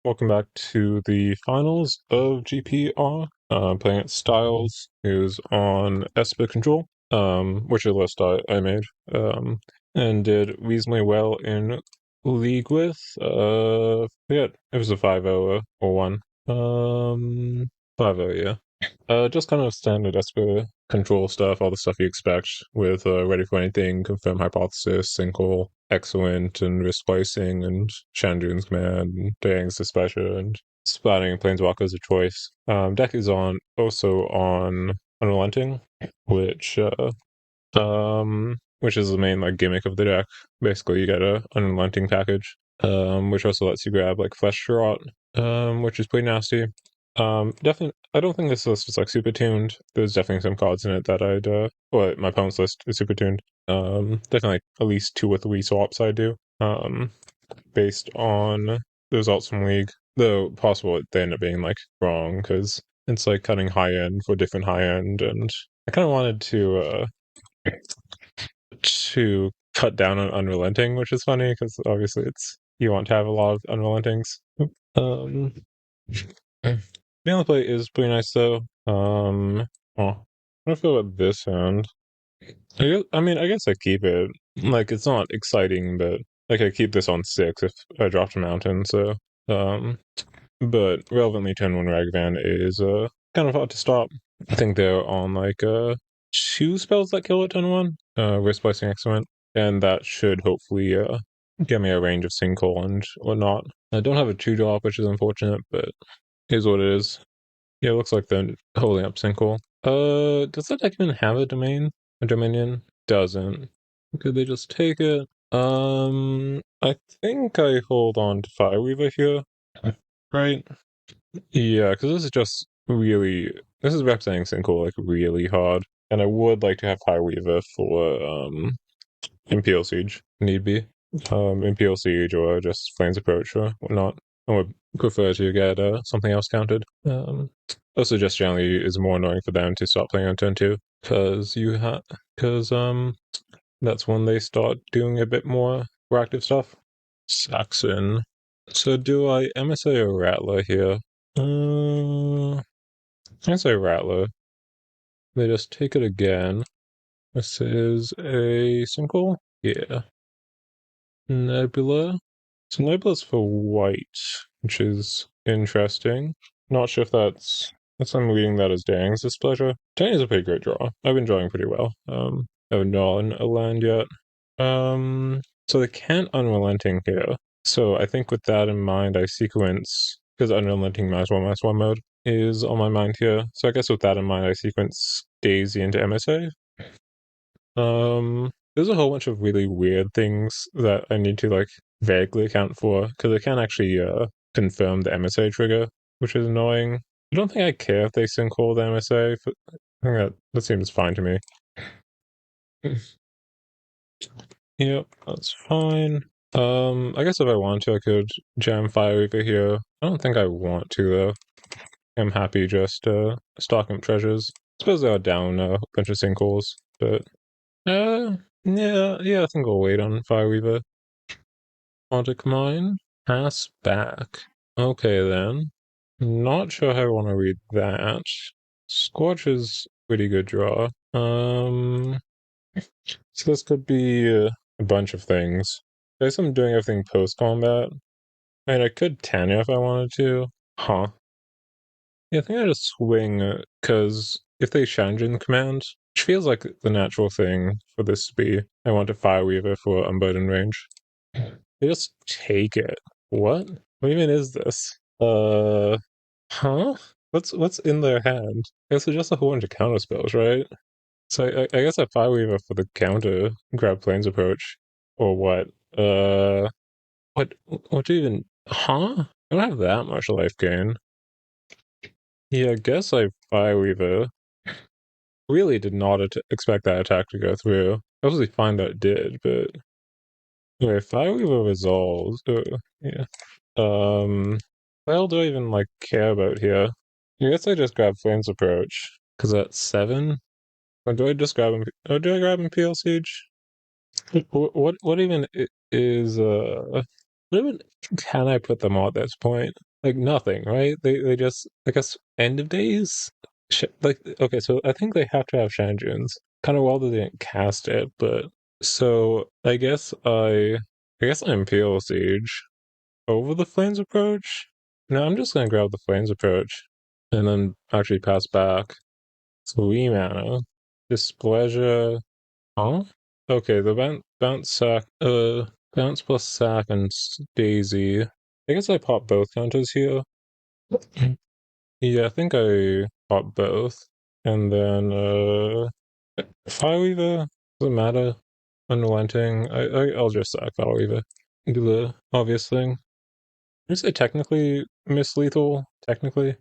Welcome back to the finals of GPR. Playing at Styles, who's on Esper control, which is a list I made, and did reasonably well in league with. Yeah, it was a 5-0 or 1. 5-0, yeah. Just kind of standard Esper control stuff, all the stuff you expect with Ready for Anything, Confirm Hypothesis, Sinkhole, Excellent, and Risk Splicing, and Shandun's Command, and Dang's Dispatcher, and Splatting Planeswalkers of choice. Deck is also on Unrelenting, which is the main like gimmick of the deck. Basically, you get a Unrelenting package, which also lets you grab like Flesh Rot, which is pretty nasty. Definitely, I don't think this list is like super tuned. There's definitely some cards in it that well, my opponent's list is super tuned. Definitely like at least 2 or 3 swaps I do. Based on the results from League, though possible they end up being like wrong because it's like cutting high end for different high end, and I kind of wanted to cut down on Unrelenting, which is funny because obviously you want to have a lot of Unrelentings. Melee play is pretty nice though. Well, I don't feel about this hand. I guess I keep it. Like, it's not exciting, but like I keep this on 6 if I dropped a mountain. So, but relevantly, turn 1 Ragavan is kind of hard to stop. I think they're on like 2 spells that kill at turn 1. Risk Splicing Excellent, and that should hopefully get me a range of Sinkhole and whatnot. I don't have a 2-drop, which is unfortunate, but here's what it is. Yeah, it looks like they're holding up Sinkhole. Does that deck even have a domain? A Dominion? Doesn't. Could they just take it? I think I hold on to Fireweaver here. Right? Yeah, because this is just this is representing Sinkhole like really hard. And I would like to have Fireweaver for Imperial Siege, need be. Imperial Siege or just Flames Approach or whatnot. I would prefer to get something else counted. Also, just generally is more annoying for them to start playing on turn 2 because that's when they start doing a bit more proactive stuff. Saxon. So do I MSA or Rattler here? I say Rattler. They just take it again. This is a Sinkhole? Yeah. Nebula. So Nebula's for white, which is interesting. Not sure if that's I'm reading that as Dang's displeasure. Dang is a pretty great draw. I've been drawing pretty well. I haven't drawn a land yet. So they can't Unrelenting here. So I think with that in mind, I sequence, because Unrelenting -1/-1 mode is on my mind here. So I guess with that in mind, I sequence Daisy into MSA. There's a whole bunch of really weird things that I need to like vaguely account for because I can't actually confirm the MSA trigger, which is annoying. I don't think I care if they Sinkhole the MSA. I think that seems fine to me. Yep, that's fine. I guess if I want to, I could jam Fireweaver here. I don't think I want to though. I'm happy just stocking up treasures. I suppose they are down a bunch of Sinkholes, but yeah, I think I'll wait on Fireweaver. Logic Mine, pass back. Okay then. Not sure how I want to read that. Scorch is pretty good draw. So this could be a bunch of things. I guess I'm doing everything post-combat. I mean, I could Tanya if I wanted to. Huh. Yeah, I think I just swing, because if they Shanjin command, which feels like the natural thing for this to be, I want a Fireweaver for unburdened range. They just take it. What? What even is this? Huh? What's in their hand? I guess it's just a whole bunch of counter spells, right? So I guess a Fireweaver for the counter grab planes approach, or what? What even? Huh? I don't have that much life gain. Yeah, I guess I Fireweaver. Really did not expect that attack to go through. Obviously fine that it did, but anyway, Fireweaver resolves. Yeah. What else do I even like care about here? I guess I just grab Flames Approach because that's 7. Or do I just grab him? Or do I grab Imperial Siege? What even is what even can I put them on at this point? like nothing, right? They just, I guess, end of days. Like, okay, so I think they have to have Shanjuns. Kind of wild that they didn't cast it, but so I guess I Imperial Siege over the Flames approach. No, I'm just gonna grab the Flames approach and then actually pass back 3 mana. Displeasure. Oh, okay. The bounce sack, bounce plus sack and Daisy. I guess I pop both counters here. Yeah, I think I pop both, and then Fireweaver doesn't matter. Unrelenting. I'll just sack Fireweaver. Do the obvious thing. I say technically miss lethal, technically.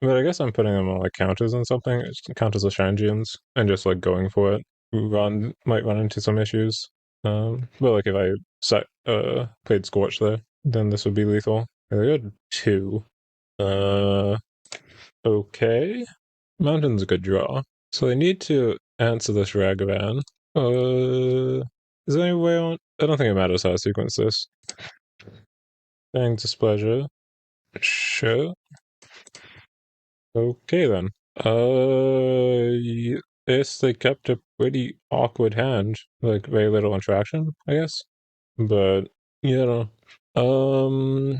But I guess I'm putting them on like counters and something. It's counters of Shanjians and just like going for it. Might run into some issues. But like if I played Scorch there, then this would be lethal. I got 2. Uh okay. Mountain's a good draw. So they need to answer this Ragavan. Is there any way on I don't think it matters how I sequence this. Bang Displeasure. Sure. Okay then. Yes, they kept a pretty awkward hand, like very little interaction, I guess. But you know, um,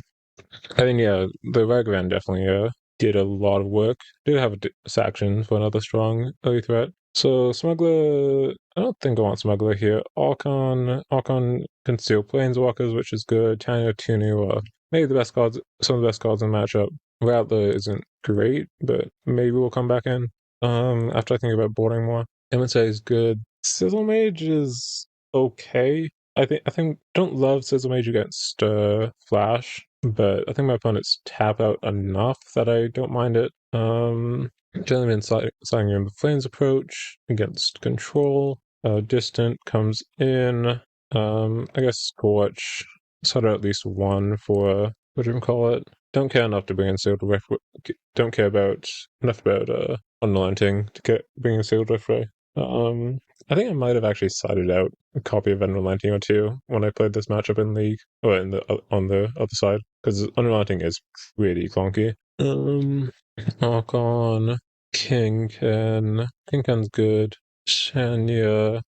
I think yeah, the Ragavan definitely did a lot of work. Did have a section for another strong early threat. So Smuggler, I don't think I want Smuggler here. Archon can steal Planeswalkers, which is good. Tanya Tunu are maybe the best cards, some of the best cards in the matchup. Rattler isn't great, but maybe we'll come back in. After I think about boarding more. MSA is good. Sizzle Mage is okay. I think don't love Sizzle Mage against Flash, but I think my opponents tap out enough that I don't mind it. Generally been signing in the Flames approach against control. Distant comes in. I guess Scorch. Sort of at least one for what do you call it? Don't care enough to bring in Sealed Rift. Don't care about enough about unrelenting to get bringing Sealed Rift. I think I might have actually sided out a copy of Unrelenting or two when I played this matchup in League, or in the on the other side, because Unrelenting is really clunky. Archon, King Ken's good. Shania.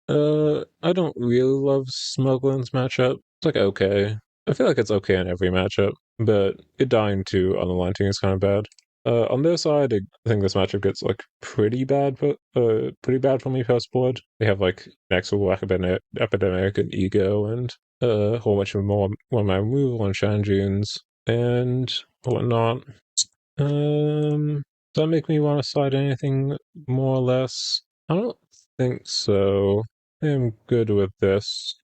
I don't really love Smuglin's matchup. It's like okay. I feel like it's okay in every matchup, but it dying to Unrelenting is kind of bad. On their side, I think this matchup gets like pretty bad for me post board. They have like Nexal, Epidemic, and Ego, and a whole bunch of more my removal and Shanjuns and whatnot. Does that make me want to side anything more or less? I don't think so. I am good with this.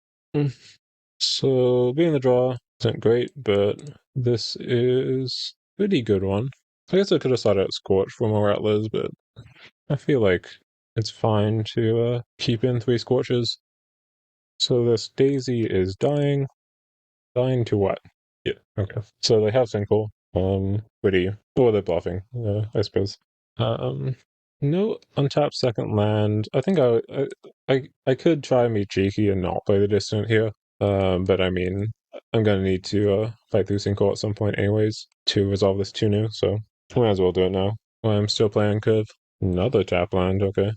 So being the draw isn't great, but this is a pretty good one. I guess I could have started out Scorch for more Rattlers, but I feel like it's fine to keep in 3 Scorches. So this Daisy is dying. Dying to what? Yeah, okay. So they have Sinkhole. Pretty. Or they're bluffing, I suppose. No untapped second land. I think I could try and be cheeky and not play the distant here. But I mean, I'm gonna need to fight through Sinkhole at some point anyways to resolve this 2 new, so might as well do it now. I'm still playing curve. Another tap land, okay.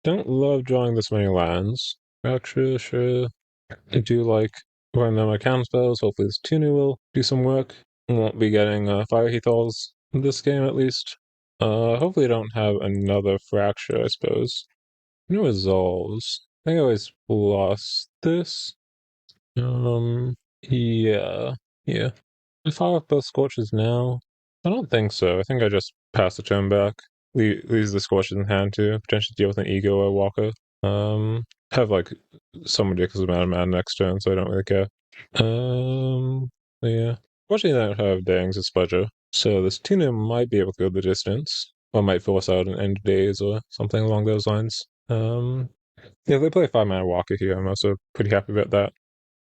Don't love drawing this many lands. Actually, sure. I do like running them my counter spells. Hopefully this 2 will do some work. Won't be getting Fire Heathals this game at least. Hopefully I don't have another Fracture, I suppose. No resolves. I think I always lost this. Yeah. Yeah. I fire off both Scorches now? I don't think so. I think I just pass the turn back. Leaves the Scorches in hand to potentially deal with an Ego or Walker. Have like some ridiculous amount of mana next turn, so I don't really care. Yeah. Fortunately, I don't have Dang's Displeasure, so this tuner might be able to go the distance, or might force out an end of days or something along those lines. Yeah, they play 5 mana Walker here. I'm also pretty happy about that.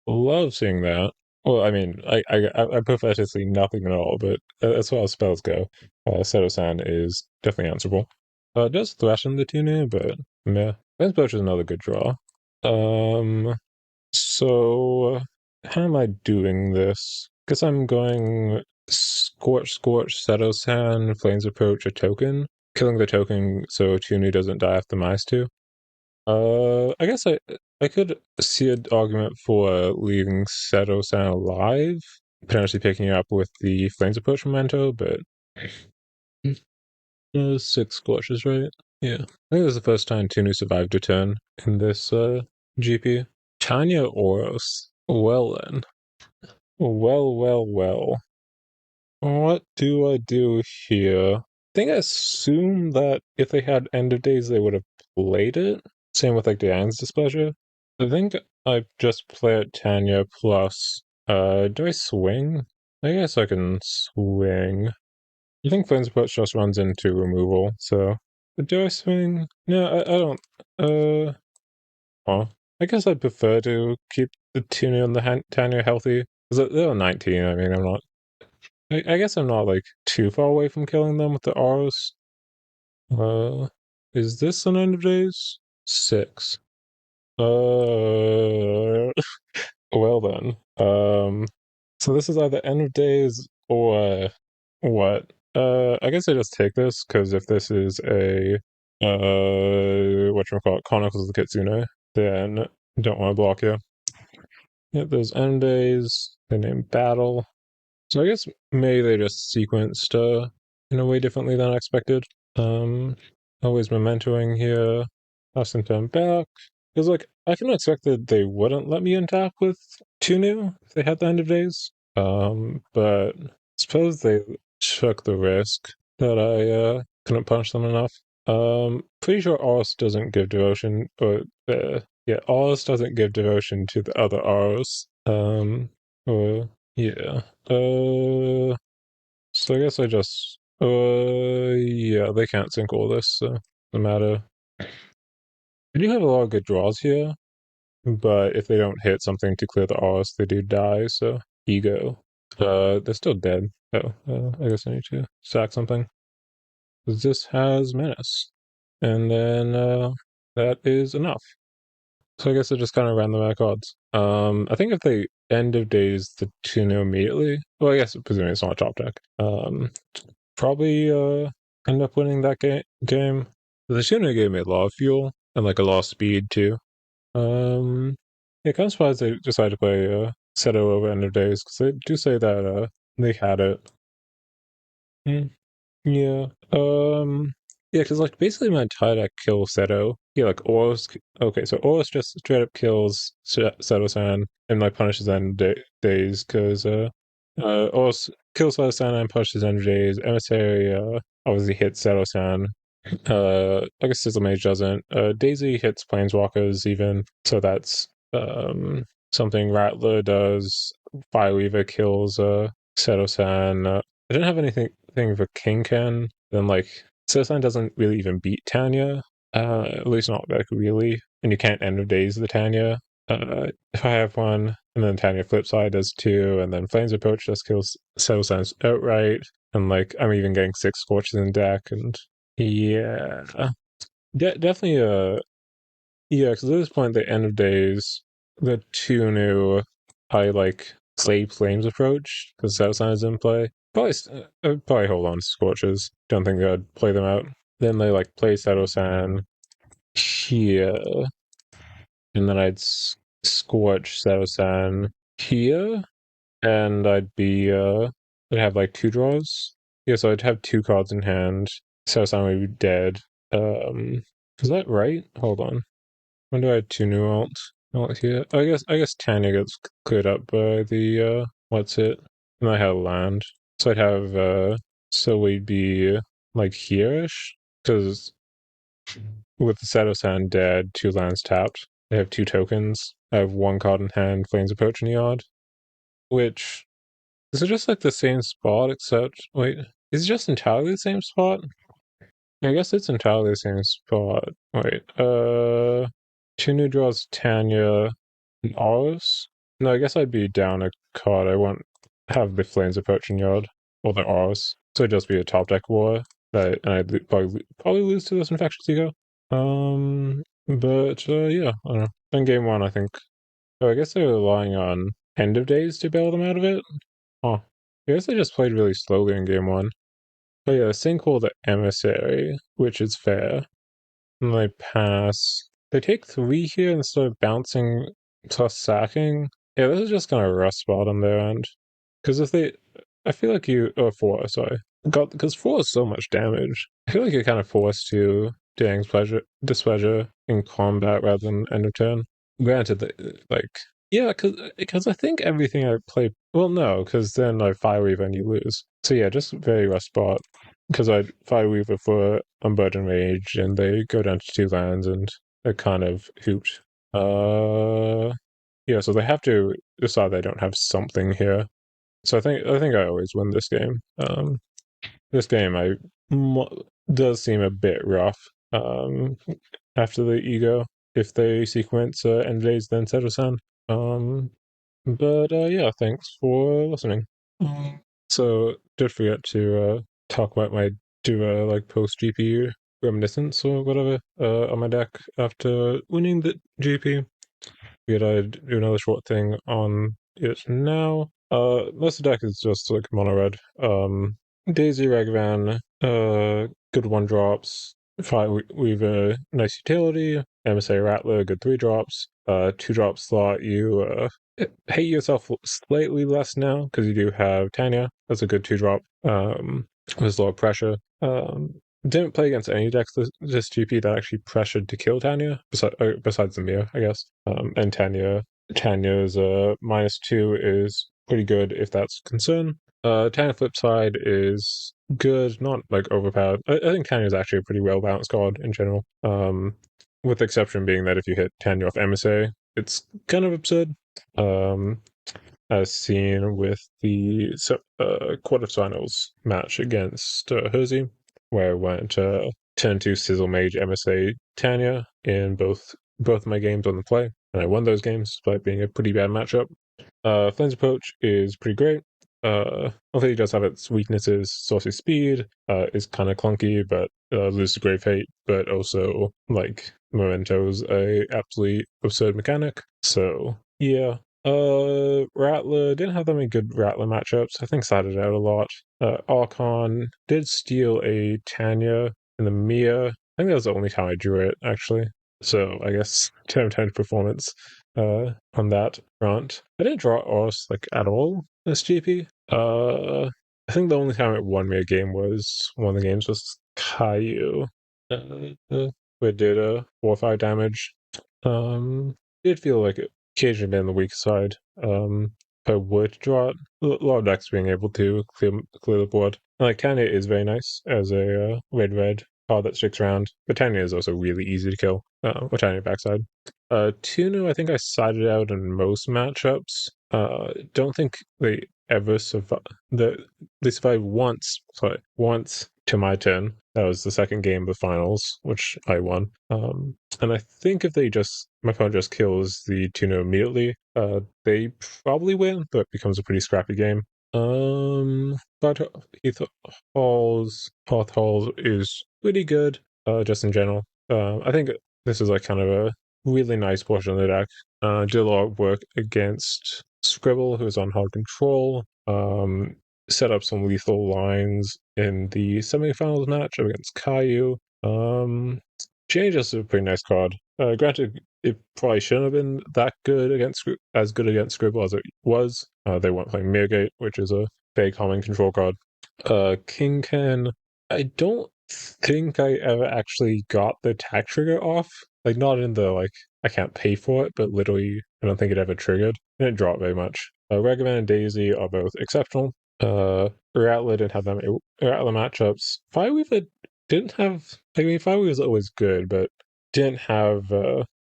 Love seeing that. Well, I mean, I prefer to see nothing at all, but as far as spells go, Seto-san is definitely answerable. It does thrash in the tuner, but yeah. Lens Poach is another good draw. So how am I doing this? Guess I'm going Scorch, Seto-san, Flames Approach a token, killing the token so Tunu doesn't die after minus 2. I guess I could see an argument for leaving Seto-san alive, potentially picking it up with the Flames Approach memento, but 6 scorches, right? Yeah. I think it was the first time Tunu survived a turn in this GP. Tanya Oros. Well then. Well. What do I do here? I think I assume that if they had End of Days, they would have played it. Same with like Diane's Displeasure. I think I just play it Tanya plus. Do I swing? I guess I can swing. I think Flames Approach just runs into removal, so. But do I swing? No, I don't. Well, I guess I prefer to keep the Tuna and the Tanya healthy. Because they're 19, I mean, I'm not. I guess I'm not like too far away from killing them with the R's. Is this an End of Days? 6. Well then. So this is either End of Days or what? I guess I just take this because if this is a whatchamacallit, Chronicles of the Kitsune, then don't want to block you. Yep, there's End Days. They name Battle. So I guess maybe they just sequenced in a way differently than I expected. Always mementoing here. Passing turn back. Because like I kind of expected they wouldn't let me untap with Tunu if they had the End of Days. But I suppose they took the risk that I couldn't punish them enough. Pretty sure Oris doesn't give devotion, or yeah, Oris doesn't give devotion to the other Oris. Or yeah. So I guess I just yeah, they can't sync all this, so no matter. I do have a lot of good draws here, but if they don't hit something to clear the R's, they do die, so ego. They're still dead. Oh, I guess I need to sack something. This has menace. And then that is enough. So I guess I just kind of ran the back odds. I think if they End of Days the Tuno immediately, well, I guess presuming it's not a top deck, probably end up winning that game. The Tuno gave me a lot of fuel and like a lot of speed too. Yeah, kind of surprised they decided to play Seto over End of Days because they do say that they had it. Yeah. Yeah, because like basically my entire deck kills Seto. Yeah, like Oros. Okay, so Oros just straight up kills Seto-san and like punishes End Days because Oros kills Seto-san and punishes End Days. Emissary obviously hits Seto-san. I guess Sizzle Mage doesn't. Daisy hits Planeswalkers even, so that's something Rattler does. Fireweaver kills Seto-san. I didn't have anything for King Ken. Then like Seto-san doesn't really even beat Tanya. At least not like really. And you can't End of Days the Tanya. If I have one, and then Tanya flip side does 2, and then Flames Approach just kills Seto-san outright. And like I'm even getting 6 Scorches in deck, and yeah, definitely. Yeah, because at this point, the End of Days, the 2 new, I like play Flames Approach because Southside is in play. Probably, I'd probably hold on to Scorches. Don't think I'd play them out. Then they like play Seto-san here, and then I'd Scorch Seto-san here, and I'd have like 2 draws. Yeah, so I'd have 2 cards in hand. Seto-san would be dead. Is that right? Hold on. When do I have 2 new alts? Not here. I guess Tanya gets cleared up by the what's it? And I have land. So I'd have so we'd be like here-ish. Because with the Seto-san dead, 2 lands tapped. I have 2 tokens. I have 1 card in hand, Flames Approach in the yard. Which is it just like the same spot except wait, is it just entirely the same spot? I guess it's entirely the same spot. Wait, 2 new draws, Tanya, and Aros? No, I guess I'd be down a card. I won't have the Flames approaching yard, or the Aros. So it'd just be a top deck war, and I'd probably lose to this Infectious Ego. But yeah, I don't know. In game 1, I think. Oh, I guess they were relying on End of Days to bail them out of it? Huh. I guess I just played really slowly in game one. But yeah, this thing called the emissary, which is fair. And they pass. They take 3 here instead of bouncing plus sacking. Yeah, this is just kind of a rough spot on their end. Because if they, I feel like you, or 4, sorry. Because 4 is so much damage. I feel like you're kind of forced to do displeasure in combat rather than end of turn. Granted, like, yeah, because I think everything I play, well, no, because then I Fireweaver and you lose. So yeah, just very rough spot. Because I Fireweaver for Unburden Rage and they go down to 2 lands and they're kind of hooped. Yeah, so they have to decide they don't have something here. So I think I always win this game. This game does seem a bit rough. After the ego, if they sequence Envase then Seto-san. But yeah, thanks for listening. So did forget to talk about my do like post GPU reminiscence or whatever on my deck after winning the GP. Figured I'd do another short thing on it now. Most of the deck is just like mono red. Daisy Ragavan, good 1-drops. Fireweaver, nice utility. MSA Rattler, good 3-drops. 2-drop slot, you hate yourself slightly less now because you do have Tanya. That's a good 2-drop. There's a lot of pressure. Didn't play against any decks this GP that actually pressured to kill Tanya, besides the Mir, I guess. And Tanya's -2 is pretty good if that's a concern. Tanya flip side is good, not like overpowered. I think Tanya is actually a pretty well balanced card in general. With the exception being that if you hit Tanya off MSA, it's kind of absurd. As seen with the quarterfinals match against Hersey, where I went turn 2 Sizzle Mage MSA Tanya in both my games on the play, and I won those games despite being a pretty bad matchup. Flame's Approach is pretty great. Although he does have its weaknesses, Saucy Speed is kind of clunky, but Lose to Grave Hate, but also, like, Memento's a absolutely absurd mechanic. So, yeah. Rattler didn't have that many good Rattler matchups. I think sided out a lot. Archon did steal a Tanya in the Mia. I think that was the only time I drew it, actually. So I guess 10 of 10 performance on that front. I didn't draw Oris like at all this GP. I think the only time it won me a game was one of the games was Caillou. We did 4 or 5 damage. Did feel like it occasionally been on the weak side. I would draw it. A lot of decks being able to clear the board. Like Tanya is very nice as a red card that sticks around, but Tanya is also really easy to kill. With Tanya backside. Tunu, I think I sided out in most matchups. Don't think they ever survive. They survived once. Sorry, once to my turn. That was the second game of the finals, which I won. And I think if my opponent just kills the Tunu immediately, they probably win, but it becomes a pretty scrappy game. But Heath Halls is pretty good, just in general. I think this is like kind of a really nice portion of the deck. Did a lot of work against Scribble, who's on hard control. Set up some lethal lines in the semifinals match against Caillou. Change is a pretty nice card. Granted, it probably shouldn't have been that good against Scribble as it was. They weren't playing Mirgate, which is a very common control card. King Ken, I don't think I ever actually got the attack trigger off. Like, not in the, like, I can't pay for it, but literally, I don't think it ever triggered. It didn't drop very much. Ragavan and Daisy are both exceptional. Rattler didn't have that many Rattler matchups. Fireweaver didn't have, I mean, Fireweaver was always good, but didn't have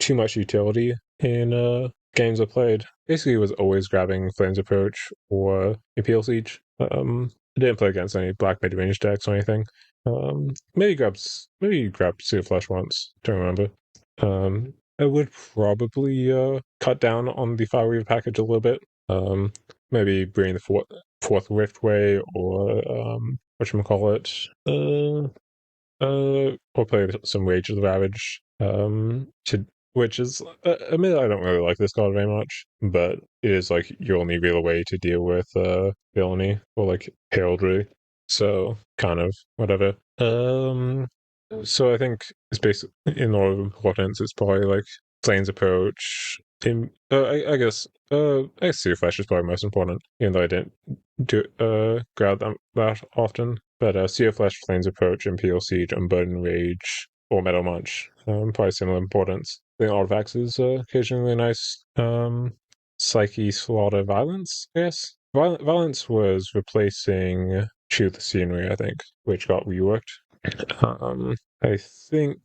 too much utility in games I played. Basically, was always grabbing Flame's Approach or Appeal Siege. I didn't play against any black mid-range decks or anything. Maybe grabbed Seal Flush once, don't remember. I would probably cut down on the Fireweaver package a little bit. Maybe bring the fourth Riftway or whatchamacallit. Or play some Rage of the Ravage. which is, admit I don't really like this card very much, but it is like your only real way to deal with villainy or like heraldry. So kind of whatever. So I think it's basically in order of importance. It's probably like Flame's approach. I guess Sea Flash is probably most important, even though I didn't do grab them that often. But Sea Flash, Flame's approach, Imperial Siege, Unburdened Rage, or Metal Munch, probably similar importance. I think Artifacts is occasionally nice. Psyche, Slaughter, Violence, I guess. Violence was replacing Shoot the Scenery, I think, which got reworked. I think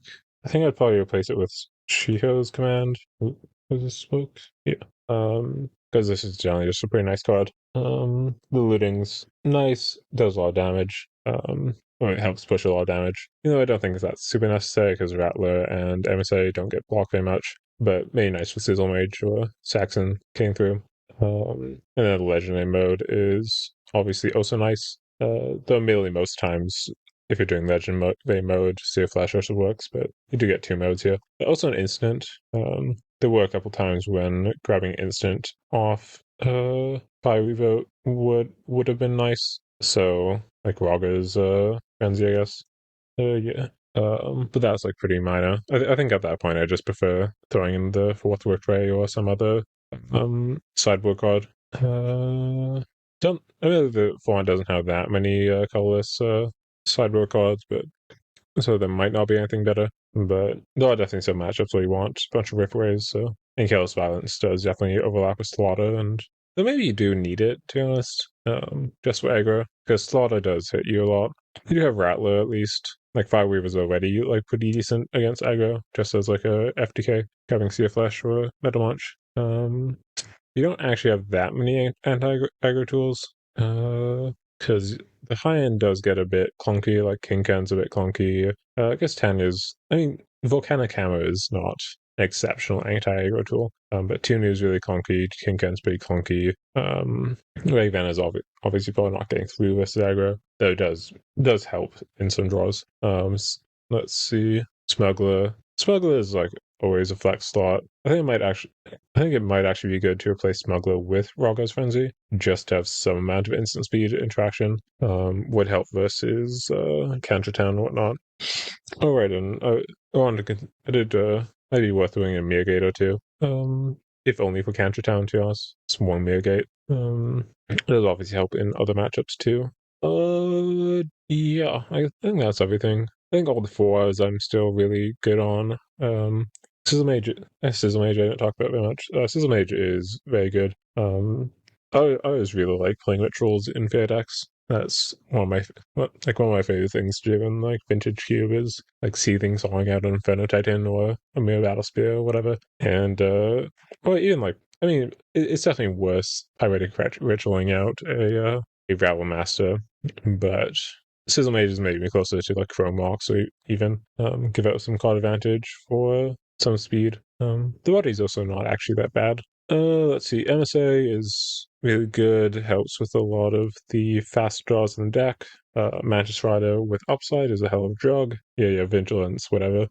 I'd probably replace it with Shiho's command. Was this spoke? Yeah. Because this is generally just a pretty nice card. The looting's nice, does a lot of damage. Well, it helps push a lot of damage. I don't think that's super necessary because Rattler and MSA don't get blocked very much. But maybe nice for Sizzle Mage or Saxon came through. And then the legendary mode is obviously also nice. Though merely most times if you're doing legendary mode, Sea Flash also works, but you do get two modes here. But also an instant. There were a couple times when grabbing instant off Fireweaver would have been nice. So like Raga's frenzy, I guess. Yeah. But that's like pretty minor. I think at that point I just prefer throwing in the fourth Ray or some other sideboard card. Don't I mean the forehand doesn't have that many colorless sideboard cards, but so there might not be anything better. But there are definitely some matchups where you want a bunch of Riftways, so and Chaos Violence does definitely overlap with Slaughter, and but maybe you do need it, to be honest. Just for aggro, because Slaughter does hit you a lot. You do have Rattler at least. Like Fireweaver's already like pretty decent against aggro, just as like a FTK, having Sea Flash or Metal Munch. You don't actually have that many anti-aggro tools, because the high end does get a bit clunky, like Kinkan's a bit clunky. I guess Tanya's, I mean, Volcanic Hammer is not an exceptional anti-aggro tool, but Tunu is really clunky, Kinkan's pretty clunky. Van is obviously probably not getting through versus aggro, though it does help in some draws. Let's see. Smuggler is like always a flex slot. I think it might actually be good to replace Smuggler with Raga's Frenzy, just to have some amount of instant speed interaction. Would help versus Cantertown and whatnot. Alright, and I did maybe worth doing a Mirror or two. If only for Cantertown, to us. It's one Mirror. It does obviously help in other matchups too. Yeah, I think that's everything. I think all the fours I'm still really good on. Sizzle Mage I didn't talk about very much. Sizzle Mage is very good. I always really like playing rituals in fair decks. That's one of my favorite things to do in like vintage cube is like Seething Sawing out an Inferno Titan or a Mirror Battle Spear or whatever. And or even like I mean it's definitely worse Pyretic ritualing out a Rabble Master, but Sizzle Mage is maybe closer to like Chrome Marks or even give out some card advantage for some speed. The body's also not actually that bad. Let's see. MSA is really good. Helps with a lot of the fast draws in the deck. Mantis Rider with upside is a hell of a drug. Yeah, Vigilance, whatever.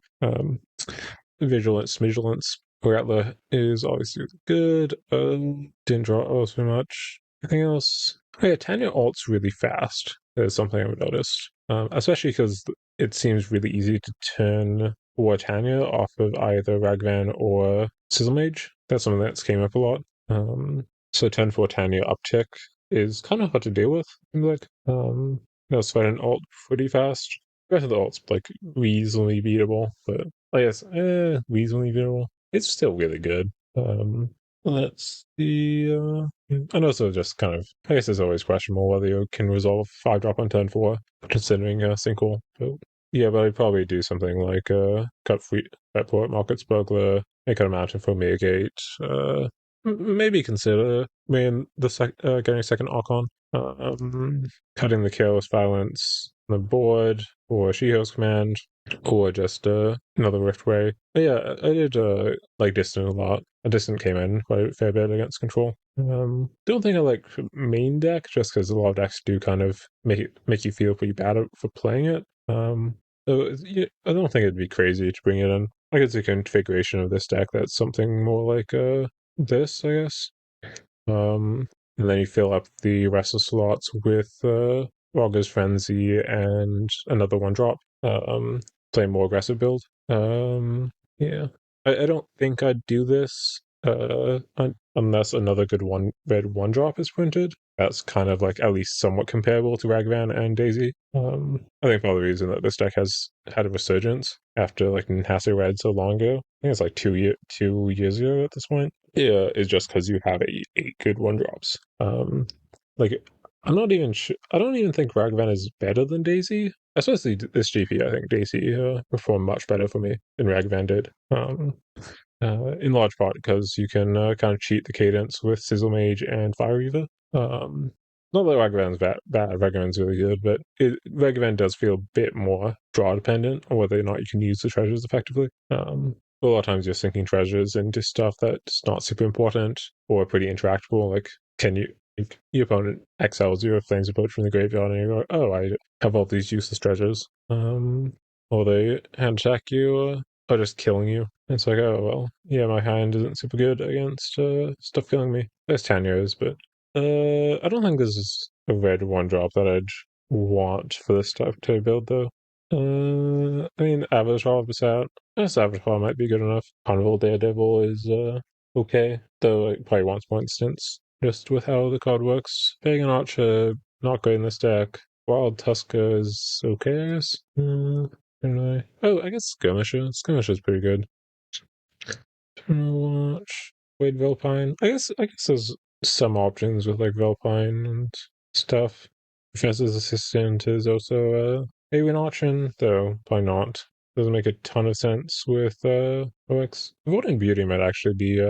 Vigilance. Rattler is obviously good. Didn't draw also much. Anything else? Oh, yeah, Tanya ult's really fast. Is something I've noticed. Especially because it seems really easy to turn War Tanya off of either Ragvan or Sizzle Mage. That's something that's came up a lot. So 10-4 Tanya uptick is kind of hard to deal with. Like, sweat an ult pretty fast. The rest of the ult's like reasonably beatable, but I guess reasonably beatable. It's still really good. Let's see. And also just kind of, I guess it's always questionable whether you can resolve 5-drop on turn 4, considering Sinkhole. So, yeah, but I'd probably do something like cut free Airport, Market Smuggler, make an amount for Mitigate, maybe consider getting a second Archon, cutting the Careless Violence on the board, or Shiho's Command, or just another Riftway. But yeah, I did like Distant a lot. A Distant came in quite a fair bit against Control. Don't think I like main deck, just because a lot of decks do kind of make you feel pretty bad for playing it. So I don't think it'd be crazy to bring it in. I could see a configuration of this deck that's something more like this, I guess. And then you fill up the rest of the slots with Rogger's Frenzy and another one drop. Play more aggressive build. Yeah. I don't think I'd do this unless another good red one drop is printed. That's kind of like at least somewhat comparable to Ragavan and Daisy. I think part of the reason that this deck has had a resurgence after like Nihasa Red so long ago, I think it's like 2 years ago at this point, yeah, is just because you have eight good one drops. Like I'm not even sure. I don't even think Ragavan is better than Daisy. Especially this GP, I think Daisy performed much better for me than Ragavan did. In large part because you can kind of cheat the cadence with Sizzle Mage and Fireweaver. Not that Ragavan's bad, Ragavan's really good, but Ragavan does feel a bit more draw dependent on whether or not you can use the treasures effectively. A lot of times you're sinking treasures into stuff that's not super important or pretty interactable. Like, can you, if your opponent exiles you or Flames Approach from the graveyard and you go, oh, I have all these useless treasures. Or they hand attack you or just killing you. It's like, oh, well, yeah, my hand isn't super good against stuff killing me. There's Tanya's, but I don't think this is a red one drop that I'd want for this type of build, though. I mean, Avatar was out. This Avatar might be good enough. Carnival Daredevil is okay, though it probably wants more instance, just with how the card works. Pagan Archer, not great in this deck. Wild Tusker is okay, I guess. Oh, I guess Skirmisher. Skirmisher's pretty good. Watch. Wade Velpine. I guess there's some options with like Velpine and stuff. Professor's Assistant is also maybe an option, though probably not. Doesn't make a ton of sense with OX. Voting Beauty might actually be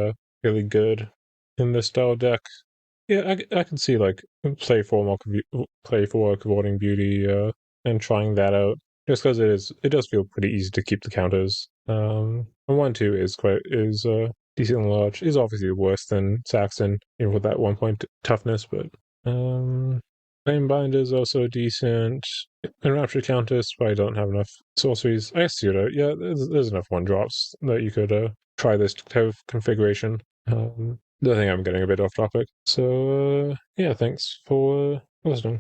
really good in this style deck. Yeah, I can see like play for Voting Beauty and trying that out. Just because it does feel pretty easy to keep the counters. And 1-2 is decently large. Is obviously worse than Saxon, with that 1 point toughness, but Flame Binder is also decent. Enrapture Countess, but I don't have enough sorceries. I guess Pseudo, yeah, there's enough one drops that you could try this type of configuration. I think I'm getting a bit off topic. So yeah, thanks for listening.